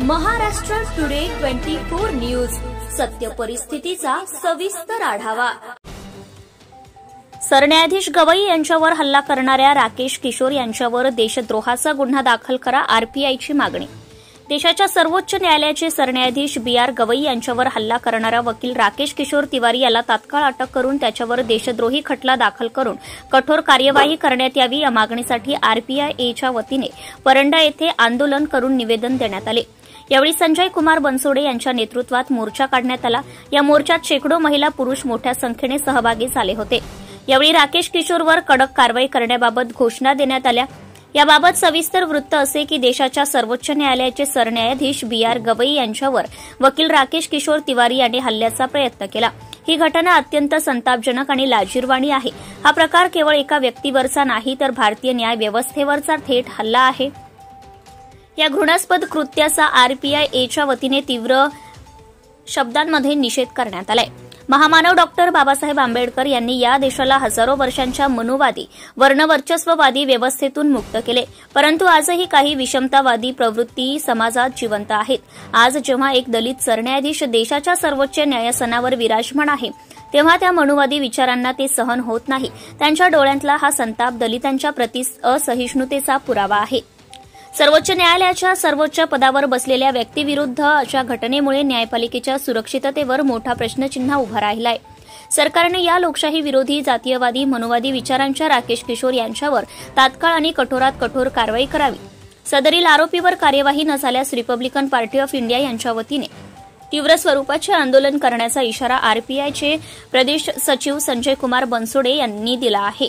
Maharashtra today 24 news, सत्य परिस्थितीचा सविस्तर आढावा। सरन्यायाधीश गवई यांच्यावर हल्ला करणाऱ्या राकेश किशोर यांच्यावर देशद्रोहाचा गुन्हा दाखल करा, आरपीआयची मागणी। देशाच्या सर्वोच्च न्यायालयाचे सरन्यायाधीश बी.आर. गवई यांच्यावर हल्ला करणारा वकील राकेश किशोर तिवारी याला तात्काळ अटक करून त्याच्यावर देशद्रोही खटला दाखल करून कठोर कार्यवाही करण्यात यावी या मागणीसाठी आरपीआयच्या वतीने परंडा येथे आंदोलन करून निवेदन देण्यात आले। यावेळी संजय कुमार बनसोडे यांच्या नेतृत्वात मोर्चा काढण्यात आला। या मोर्चात शेकडो महिला पुरुष मोठ्या संख्येने सहभागी झाले होते। यावेळी राकेश किशोरवर कडक कारवाई करण्याबाबत घोषणा देण्यात आल्या। याबाबत सविस्तर वृत्त असे की देशाच्या सर्वोच्च न्यायालयाचे सरन्यायाधीश बी.आर. गवई यांच्यावर वकील राकेश किशोर तिवारी यांनी हल्ल्याचा प्रयत्न केला। ही घटना अत्यंत संतापजनक आणि लाजिरवाणी आहे। हा प्रकार केवळ एका व्यक्तीवरचा नाही तर भारतीय न्याय व्यवस्थेवरचा थेट हल्ला आहे। या घृणास्पद कृत्याचा आरपीआयच्या वतीने तीव्र शब्दांमध्ये निषेध करण्यात आलाय। महामानव डॉक्टर बाबासाहेब आंबेडकर यांनी या देशाला हजारो वर्षांच्या मनुवादी वर्णवर्चस्ववादी व्यवस्थेतून मुक्त केले, परंतु आजही काही विषमतावादी प्रवृत्ती समाजात जिवंत आहेत। आज जेव्हा एक दलित सरन्यायाधीश देशाच्या सर्वोच्च न्यायासनावर विराजमान आहे तेव्हा त्या मनुवादी विचारांना ते सहन होत नाही। त्यांच्या डोळ्यातला हा संताप दलितांच्या प्रति असहिष्णुतेचा पुरावा आहे। सर्वोच्च न्यायालयाच्या सर्वोच्च पदावर बसलेल्या व्यक्तीविरुद्ध अशा घटनेमुळे न्यायपालिकेच्या सुरक्षिततेवर मोठा प्रश्नचिन्ह उभा राहिलाय। सरकारने या लोकशाही विरोधी जातीयवादी मनुवादी विचारांच्या राकेश किशोर यांच्यावर तात्काळ आणि कठोरात कठोर कारवाई करावी। सदरील आरोपीवर कार्यवाही न झाल्यास रिपब्लिकन पार्टी ऑफ इंडिया यांच्या वतीने तीव्र स्वरूपाचे आंदोलन करण्याचा इशारा आरपीआयचे प्रदेश सचिव संजय कुमार बनसोडे यांनी दिला आहे।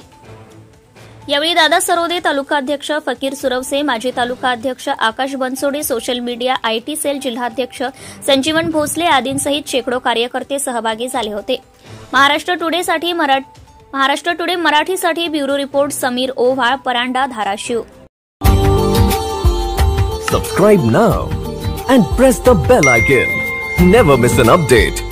यावेळी दादा सरोदे, तालुकाध्यक्ष फकीर सुरवसे, माजी तालुकाध्यक्ष Akash Bansode, social media IT cell जिल्हाध्यक्ष संजीवन भोसले आदींसहित शेकडो कार्यकर्ते सहभागी झाले होते। महाराष्ट्र टुडे मराठीसाठी bureau report Sameer Owhal, Paranda, Dharashiv. Subscribe now and press the bell icon. Never miss an update.